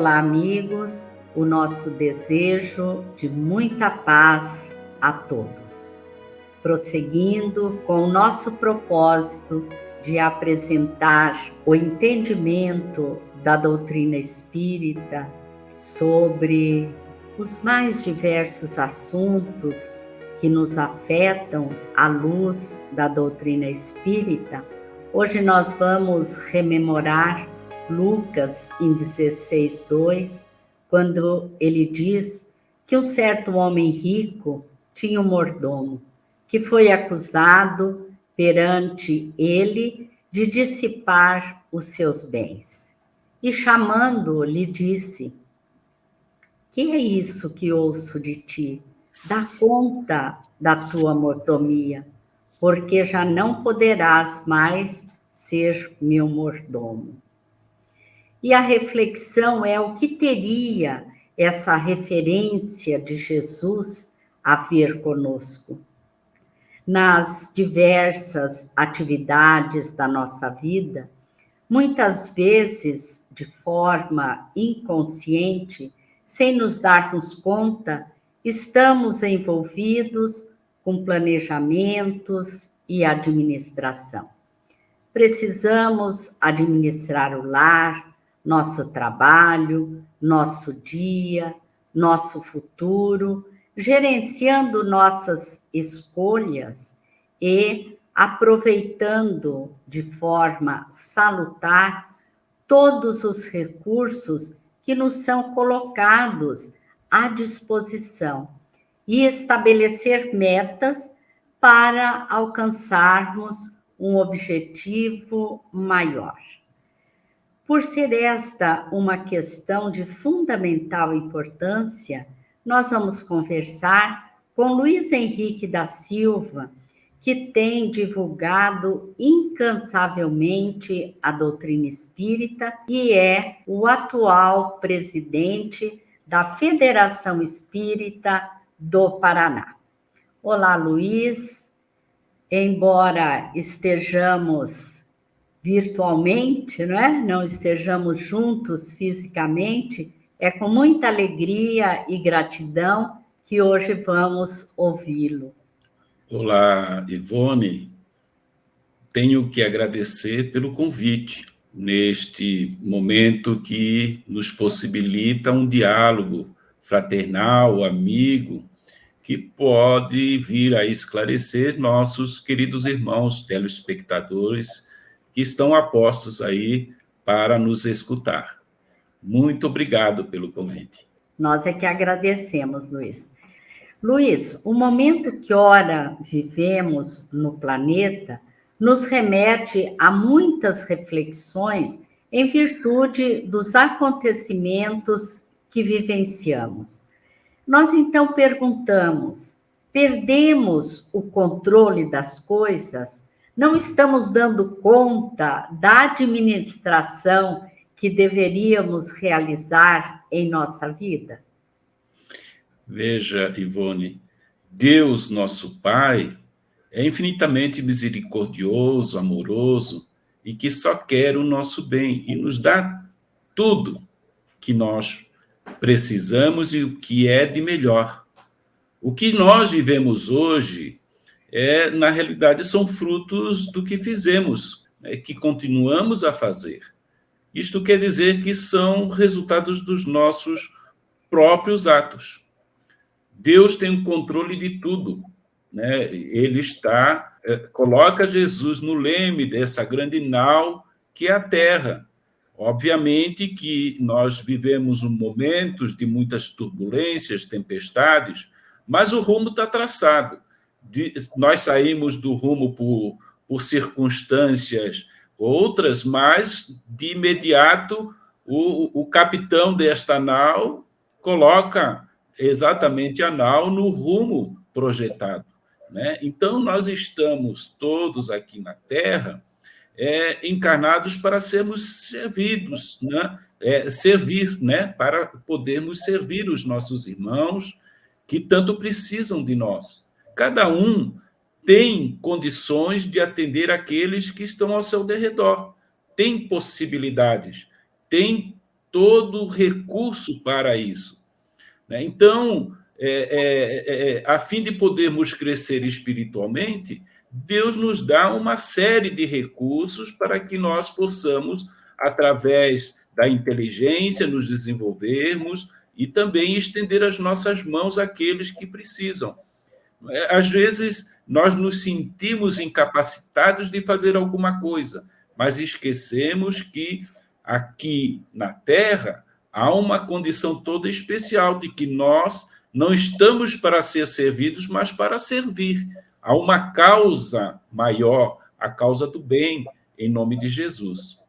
Olá, amigos. O nosso desejo de muita paz a todos. Prosseguindo com o nosso propósito de apresentar o entendimento da doutrina espírita sobre os mais diversos assuntos que nos afetam à luz da doutrina espírita, hoje nós vamos rememorar Lucas em 16:2, quando ele diz que um certo homem rico tinha um mordomo que foi acusado perante ele de dissipar os seus bens. E chamando-o, lhe disse: que é isso que ouço de ti? Dá conta da tua mordomia, porque já não poderás mais ser meu mordomo. E a reflexão é o que teria essa referência de Jesus a ver conosco. Nas diversas atividades da nossa vida, muitas vezes de forma inconsciente, sem nos darmos conta, estamos envolvidos com planejamentos e administração. Precisamos administrar o lar, nosso trabalho, nosso dia, nosso futuro, gerenciando nossas escolhas e aproveitando de forma salutar todos os recursos que nos são colocados à disposição e estabelecer metas para alcançarmos um objetivo maior. Por ser esta uma questão de fundamental importância, nós vamos conversar com Luiz Henrique da Silva, que tem divulgado incansavelmente a doutrina espírita e é o atual presidente da Federação Espírita do Paraná. Olá, Luiz. Embora estejamos virtualmente, não estejamos juntos fisicamente, é com muita alegria e gratidão que hoje vamos ouvi-lo. Olá, Ivone. Tenho que agradecer pelo convite neste momento que nos possibilita um diálogo fraternal, amigo, que pode vir a esclarecer nossos queridos irmãos telespectadores que estão apostos aí para nos escutar. Muito obrigado pelo convite. Nós é que agradecemos, Luiz. Luiz, o momento que ora vivemos no planeta nos remete a muitas reflexões em virtude dos acontecimentos que vivenciamos. Nós então perguntamos: perdemos o controle das coisas? Não estamos dando conta da administração que deveríamos realizar em nossa vida? Veja, Ivone, Deus, nosso Pai, é infinitamente misericordioso, amoroso e que só quer o nosso bem e nos dá tudo que nós precisamos e o que é de melhor. O que nós vivemos hoje na realidade, são frutos do que fizemos, que continuamos a fazer. Isto quer dizer que são resultados dos nossos próprios atos. Deus tem o controle de tudo, Ele coloca Jesus no leme dessa grande nau que é a Terra. Obviamente que nós vivemos momentos de muitas turbulências, tempestades, mas o rumo está traçado. Nós saímos do rumo por circunstâncias outras, mas de imediato o capitão desta nau coloca exatamente a nau no rumo projetado. Então, nós estamos todos aqui na Terra encarnados para sermos servidos, para podermos servir os nossos irmãos que tanto precisam de nós. Cada um tem condições de atender aqueles que estão ao seu derredor, tem possibilidades, tem todo recurso para isso, né? Então, a fim de podermos crescer espiritualmente, Deus nos dá uma série de recursos para que nós possamos, através da inteligência, nos desenvolvermos e também estender as nossas mãos àqueles que precisam. Às vezes, nós nos sentimos incapacitados de fazer alguma coisa, mas esquecemos que aqui na Terra há uma condição toda especial de que nós não estamos para ser servidos, mas para servir. Há uma causa maior, a causa do bem, em nome de Jesus.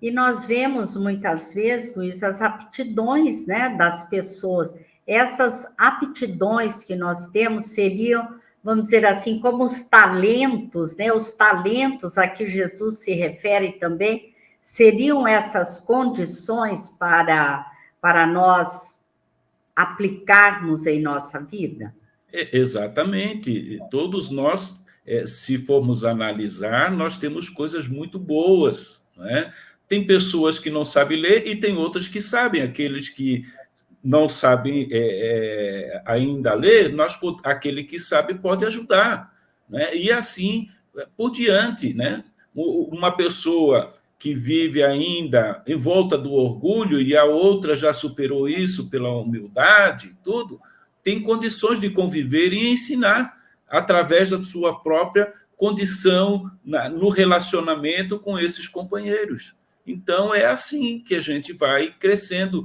E nós vemos muitas vezes, Luiz, as aptidões, né, das pessoas. Essas aptidões que nós temos seriam, vamos dizer assim, como os talentos, né? Os talentos a que Jesus se refere também, seriam essas condições para nós aplicarmos em nossa vida? Exatamente. Todos nós, se formos analisar, nós temos coisas muito boas, não é? Tem pessoas que não sabem ler e tem outras que sabem. Aqueles que não sabem ainda ler, aquele que sabe pode ajudar, né? E assim por diante, né? Uma pessoa que vive ainda em volta do orgulho e a outra já superou isso pela humildade, tudo, tem condições de conviver e ensinar através da sua própria condição no relacionamento com esses companheiros. Então, é assim que a gente vai crescendo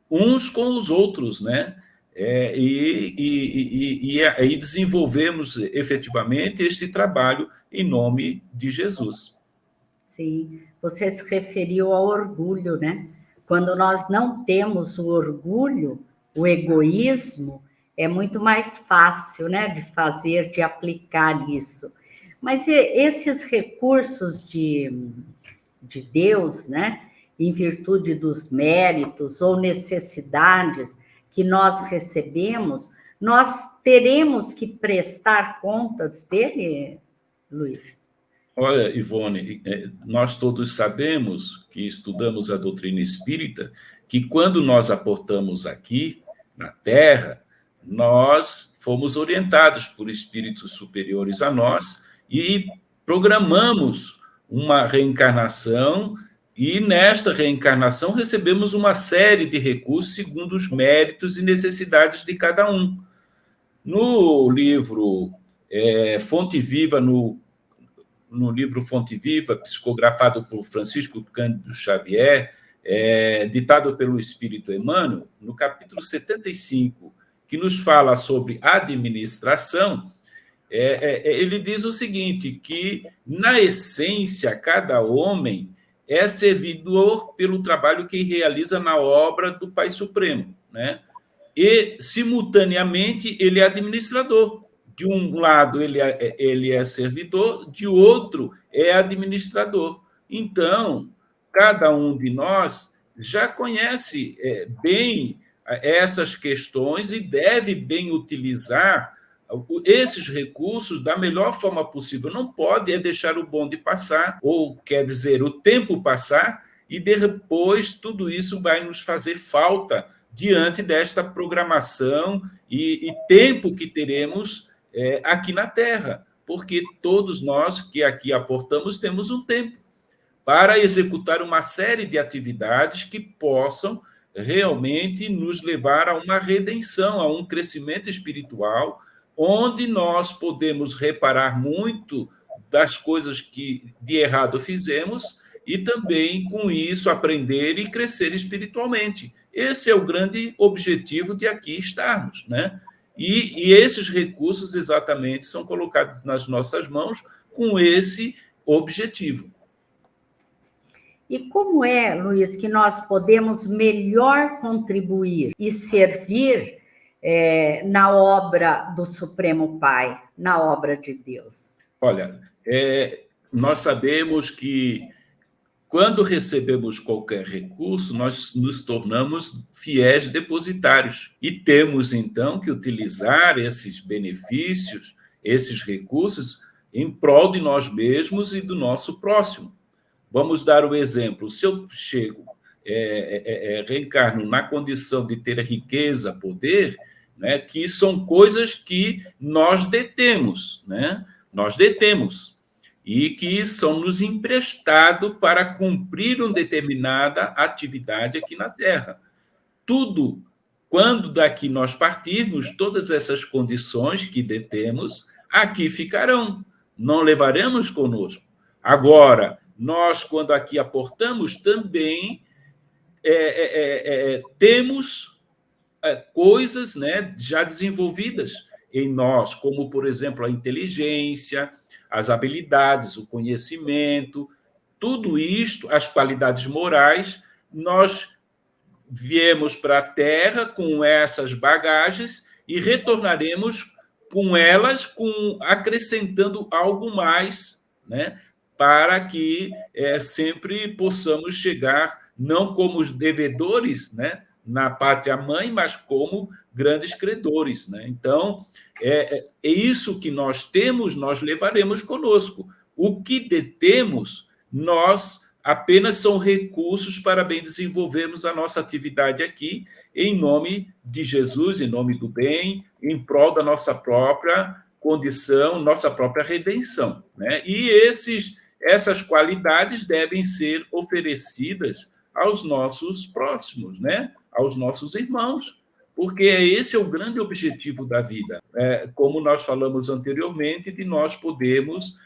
uns com os outros, né? E aí desenvolvemos efetivamente este trabalho em nome de Jesus. Sim, você se referiu ao orgulho, né? Quando nós não temos o orgulho, o egoísmo, é muito mais fácil, né, de fazer, de aplicar isso. Mas esses recursos de Deus, né, em virtude dos méritos ou necessidades que nós recebemos, nós teremos que prestar contas dele, Luiz? Olha, Ivone, nós todos sabemos que estudamos a doutrina espírita, que quando nós aportamos aqui na Terra, nós fomos orientados por espíritos superiores a nós e programamos uma reencarnação, e nesta reencarnação recebemos uma série de recursos segundo os méritos e necessidades de cada um. No livro Fonte Viva, no livro Fonte Viva, psicografado por Francisco Cândido Xavier, ditado pelo Espírito Emmanuel, no capítulo 75, que nos fala sobre administração, ele diz o seguinte, que, na essência, cada homem é servidor pelo trabalho que realiza na obra do Pai Supremo, né? E, simultaneamente, ele é administrador. De um lado, ele é servidor, de outro, é administrador. Então, cada um de nós já conhece bem essas questões e deve bem utilizar esses recursos da melhor forma possível. Não pode deixar o bonde passar, ou, quer dizer, o tempo passar, e depois tudo isso vai nos fazer falta diante desta programação e tempo que teremos aqui na Terra, porque todos nós que aqui aportamos temos um tempo para executar uma série de atividades que possam realmente nos levar a uma redenção, a um crescimento espiritual, onde nós podemos reparar muito das coisas que de errado fizemos e também, com isso, aprender e crescer espiritualmente. Esse é o grande objetivo de aqui estarmos, né? E esses recursos, exatamente, são colocados nas nossas mãos com esse objetivo. E como é, Luiz, que nós podemos melhor contribuir e servir na obra do Supremo Pai, na obra de Deus? Olha, nós sabemos que quando recebemos qualquer recurso, nós nos tornamos fiéis depositários e temos, então, que utilizar esses benefícios, esses recursos, em prol de nós mesmos e do nosso próximo. Vamos dar o exemplo. Se eu chego reencarno na condição de ter riqueza, poder, né, que são coisas que nós detemos, né? Nós detemos, e que são nos emprestados para cumprir uma determinada atividade aqui na Terra. Tudo, quando daqui nós partirmos, todas essas condições que detemos, aqui ficarão, não levaremos conosco. Agora, nós, quando aqui aportamos, também temos coisas, né, já desenvolvidas em nós, como, por exemplo, a inteligência, as habilidades, o conhecimento, tudo isto, as qualidades morais, nós viemos para a Terra com essas bagagens e retornaremos com elas, acrescentando algo mais, né, para que sempre possamos chegar, não como os devedores, né, na pátria mãe, mas como grandes credores, né? Então, é isso que nós temos, nós levaremos conosco. O que detemos, nós apenas são recursos para bem desenvolvermos a nossa atividade aqui, em nome de Jesus, em nome do bem, em prol da nossa própria condição, nossa própria redenção, né? E essas qualidades devem ser oferecidas aos nossos próximos, né? Aos nossos irmãos, porque esse é o grande objetivo da vida. Como nós falamos anteriormente, de nós podermos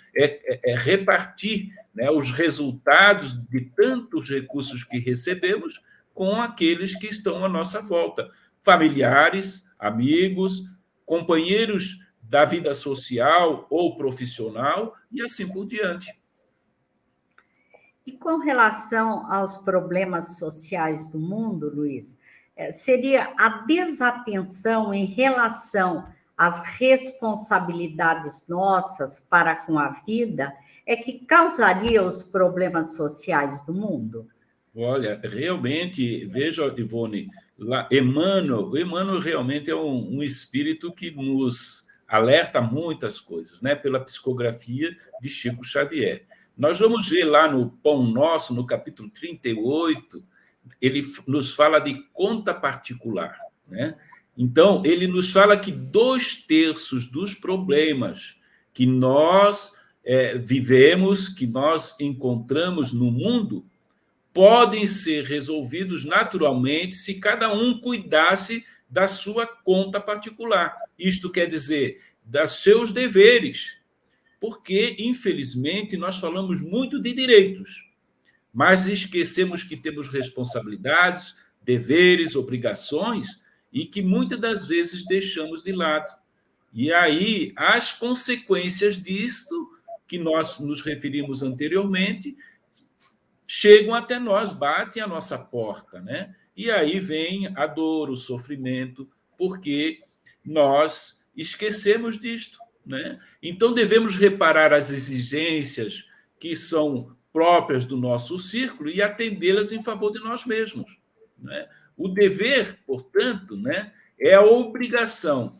repartir, né, os resultados de tantos recursos que recebemos com aqueles que estão à nossa volta, familiares, amigos, companheiros da vida social ou profissional, e assim por diante. E com relação aos problemas sociais do mundo, Luiz, seria a desatenção em relação às responsabilidades nossas para com a vida que causaria os problemas sociais do mundo? Olha, realmente, veja, Ivone, Emmanuel realmente é um espírito que nos alerta muitas coisas, né? Pela psicografia de Chico Xavier. Nós vamos ver lá no Pão Nosso, no capítulo 38, ele nos fala de conta particular, né? Então, ele nos fala que 2/3 dos problemas que nós vivemos, que nós encontramos no mundo, podem ser resolvidos naturalmente se cada um cuidasse da sua conta particular. Isto quer dizer, dos seus deveres, porque, infelizmente, nós falamos muito de direitos, mas esquecemos que temos responsabilidades, deveres, obrigações, e que muitas das vezes deixamos de lado. E aí, as consequências disto, que nós nos referimos anteriormente, chegam até nós, batem a nossa porta, né? E aí vem a dor, o sofrimento, porque nós esquecemos disto, né? Então, devemos reparar as exigências que são próprias do nosso círculo e atendê-las em favor de nós mesmos, né? O dever, portanto, né, é a obrigação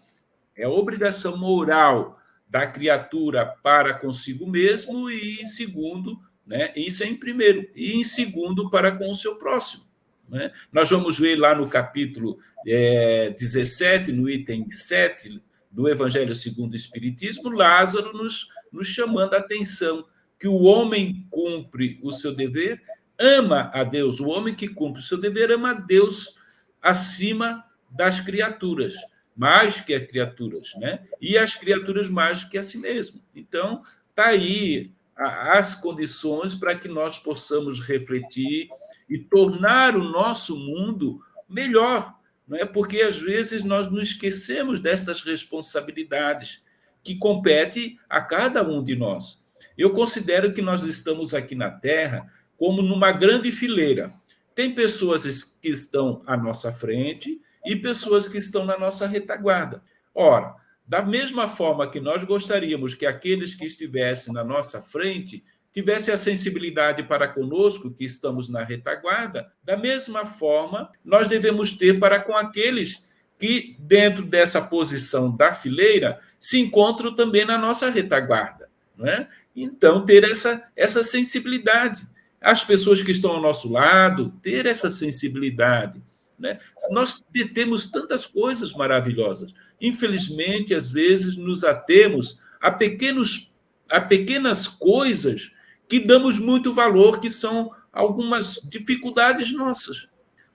moral da criatura para consigo mesmo e, em segundo, né, isso é em primeiro, e em segundo, para com o seu próximo, né? Nós vamos ver lá no capítulo 17, no item 7 do Evangelho segundo o Espiritismo, Lázaro nos chamando a atenção que o homem cumpre o seu dever, ama a Deus. O homem que cumpre o seu dever ama a Deus acima das criaturas, mais que as criaturas, né? E as criaturas mais que a si mesmo. Então, está aí as condições para que nós possamos refletir e tornar o nosso mundo melhor, não é? Porque às vezes nós nos esquecemos dessas responsabilidades que competem a cada um de nós. Eu considero que nós estamos aqui na Terra como numa grande fileira. Tem pessoas que estão à nossa frente e pessoas que estão na nossa retaguarda. Ora, da mesma forma que nós gostaríamos que aqueles que estivessem na nossa frente tivessem a sensibilidade para conosco, que estamos na retaguarda, da mesma forma nós devemos ter para com aqueles que, dentro dessa posição da fileira, se encontram também na nossa retaguarda, não é? Então, ter essa sensibilidade. as pessoas que estão ao nosso lado, ter essa sensibilidade, né? Nós temos tantas coisas maravilhosas. Infelizmente, às vezes, nos atemos a pequenas coisas que damos muito valor, que são algumas dificuldades nossas.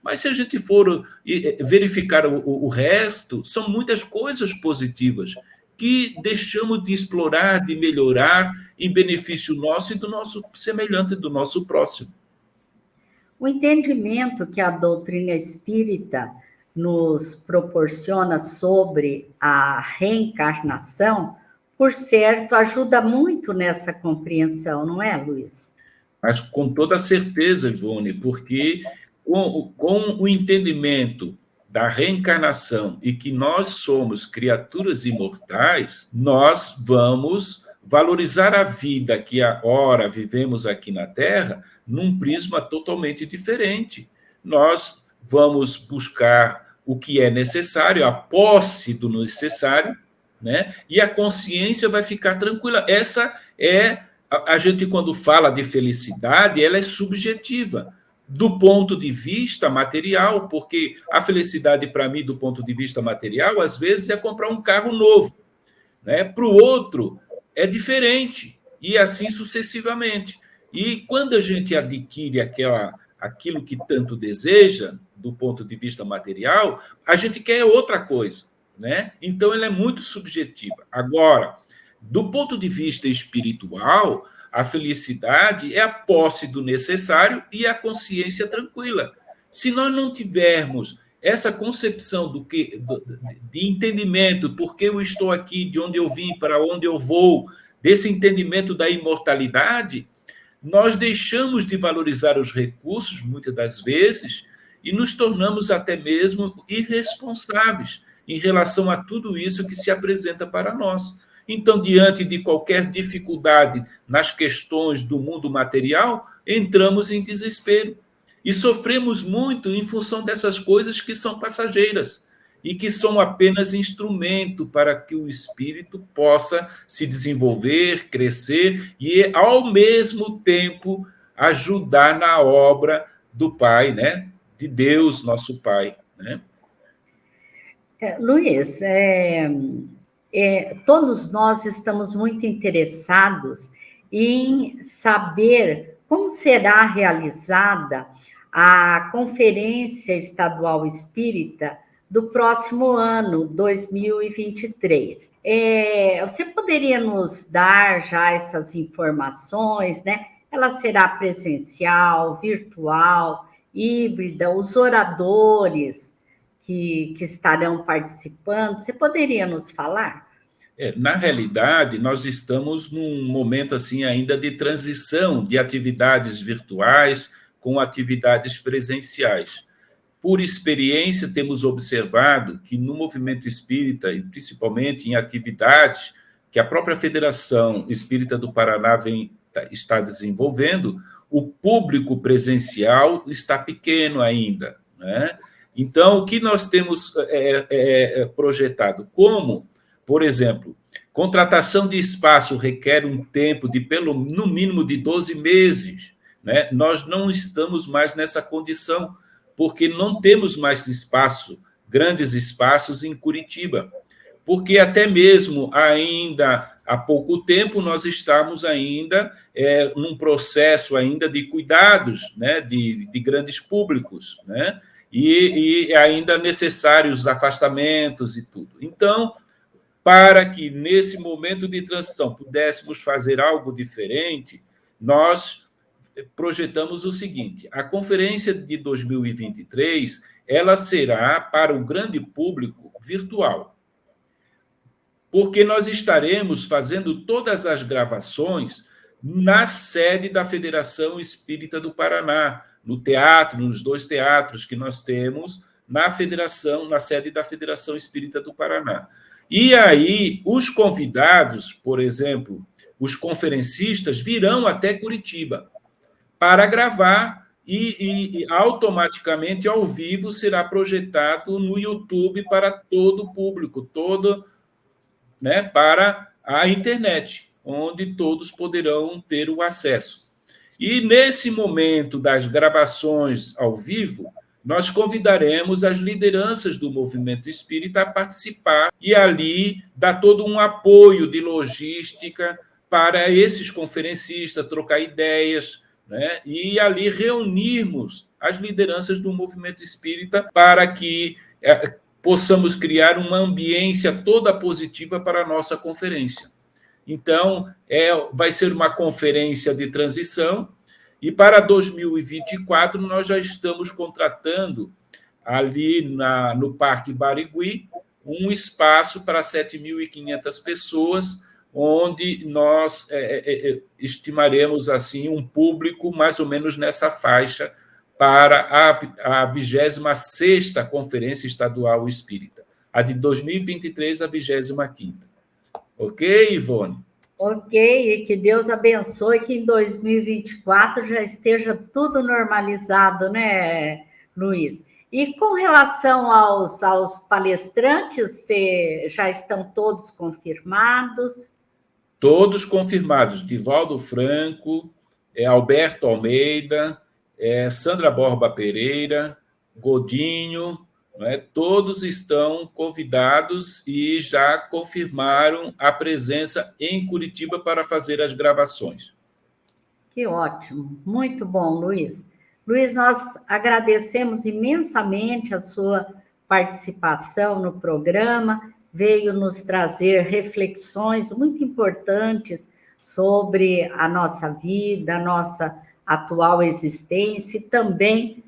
Mas se a gente for verificar o resto, são muitas coisas positivas que deixamos de explorar, de melhorar em benefício nosso e do nosso semelhante, do nosso próximo. O entendimento que a doutrina espírita nos proporciona sobre a reencarnação, por certo, ajuda muito nessa compreensão, não é, Luiz? Mas com toda certeza, Ivone, porque com o entendimento da reencarnação e que nós somos criaturas imortais, nós vamos valorizar a vida que agora vivemos aqui na Terra num prisma totalmente diferente. Nós vamos buscar o que é necessário, a posse do necessário, né? E a consciência vai ficar tranquila. Essa é a gente, quando fala de felicidade, ela é subjetiva, do ponto de vista material, porque a felicidade, para mim, do ponto de vista material, às vezes é comprar um carro novo, né? Para o outro, é diferente, e assim sucessivamente. E quando a gente adquire aquilo que tanto deseja, do ponto de vista material, a gente quer outra coisa, né? Então, ela é muito subjetiva. Agora, do ponto de vista espiritual, a felicidade é a posse do necessário e a consciência tranquila. Se nós não tivermos essa concepção de entendimento, por que eu estou aqui, de onde eu vim, para onde eu vou, desse entendimento da imortalidade, nós deixamos de valorizar os recursos, muitas das vezes, e nos tornamos até mesmo irresponsáveis em relação a tudo isso que se apresenta para nós. Então, diante de qualquer dificuldade nas questões do mundo material, entramos em desespero e sofremos muito em função dessas coisas que são passageiras e que são apenas instrumento para que o espírito possa se desenvolver, crescer e, ao mesmo tempo, ajudar na obra do Pai, né? De Deus, nosso Pai, né? Luiz, todos nós estamos muito interessados em saber como será realizada a Conferência Estadual Espírita do próximo ano, 2023. Você poderia nos dar já essas informações, né? Ela será presencial, virtual, híbrida, os oradores que estarão participando, você poderia nos falar? Na realidade, nós estamos num momento assim ainda de transição de atividades virtuais com atividades presenciais. Por experiência, temos observado que no movimento espírita, e principalmente em atividades que a própria Federação Espírita do Paraná está desenvolvendo, o público presencial está pequeno ainda, né? Então, o que nós temos projetado? Como, por exemplo, contratação de espaço requer um tempo de no mínimo de 12 meses, né? Nós não estamos mais nessa condição, porque não temos mais espaço, grandes espaços em Curitiba, porque até mesmo ainda há pouco tempo nós estamos ainda num processo ainda de cuidados, né, de grandes públicos, né, e ainda necessários afastamentos e tudo. Então, para que nesse momento de transição pudéssemos fazer algo diferente, nós projetamos o seguinte: a conferência de 2023 ela será para o grande público virtual, porque nós estaremos fazendo todas as gravações na sede da Federação Espírita do Paraná, no teatro, nos 2 teatros que nós temos na Federação, na sede da Federação Espírita do Paraná. E aí, os convidados, por exemplo, os conferencistas, virão até Curitiba para gravar e automaticamente, ao vivo, será projetado no YouTube para todo o público, né, para a internet, onde todos poderão ter o acesso. E nesse momento das gravações ao vivo, nós convidaremos as lideranças do movimento espírita a participar e ali dar todo um apoio de logística para esses conferencistas, trocar ideias, né? E ali reunirmos as lideranças do movimento espírita para que possamos criar uma ambiência toda positiva para a nossa conferência. Então, vai ser uma conferência de transição, e para 2024 nós já estamos contratando ali no Parque Barigui um espaço para 7.500 pessoas, onde nós estimaremos assim um público mais ou menos nessa faixa para a 26ª Conferência Estadual Espírita, a de 2023 a 25ª. Ok, Ivone? Ok, e que Deus abençoe que em 2024 já esteja tudo normalizado, né, Luiz? E com relação aos palestrantes, já estão todos confirmados? Todos confirmados. Divaldo Franco, Alberto Almeida, Sandra Borba Pereira, Godinho, né? Todos estão convidados e já confirmaram a presença em Curitiba para fazer as gravações. Que ótimo, muito bom, Luiz. Luiz, nós agradecemos imensamente a sua participação no programa, veio nos trazer reflexões muito importantes sobre a nossa vida, a nossa atual existência e também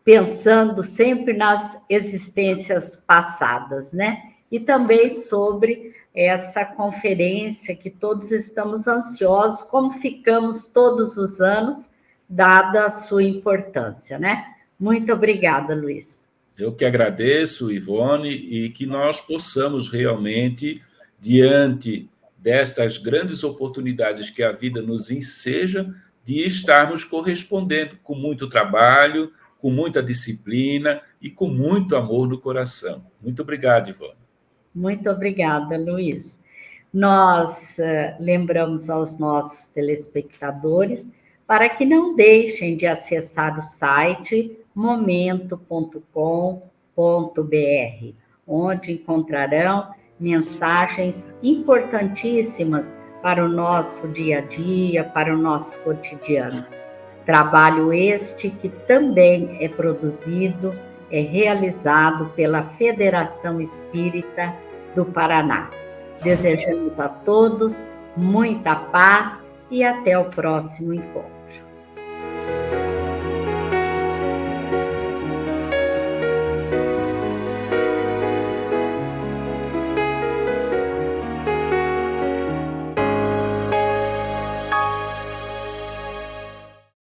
pensando sempre nas existências passadas, né? E também sobre essa conferência que todos estamos ansiosos, como ficamos todos os anos, dada a sua importância, né? Muito obrigada, Luiz. Eu que agradeço, Ivone, e que nós possamos realmente, diante destas grandes oportunidades que a vida nos enseja, de estarmos correspondendo com muito trabalho, com muita disciplina e com muito amor no coração. Muito obrigado, Ivone. Muito obrigada, Luiz. Nós lembramos aos nossos telespectadores para que não deixem de acessar o site momento.com.br, onde encontrarão mensagens importantíssimas para o nosso dia a dia, para o nosso cotidiano. Trabalho este que também é produzido, é realizado pela Federação Espírita do Paraná. Desejamos a todos muita paz e até o próximo encontro.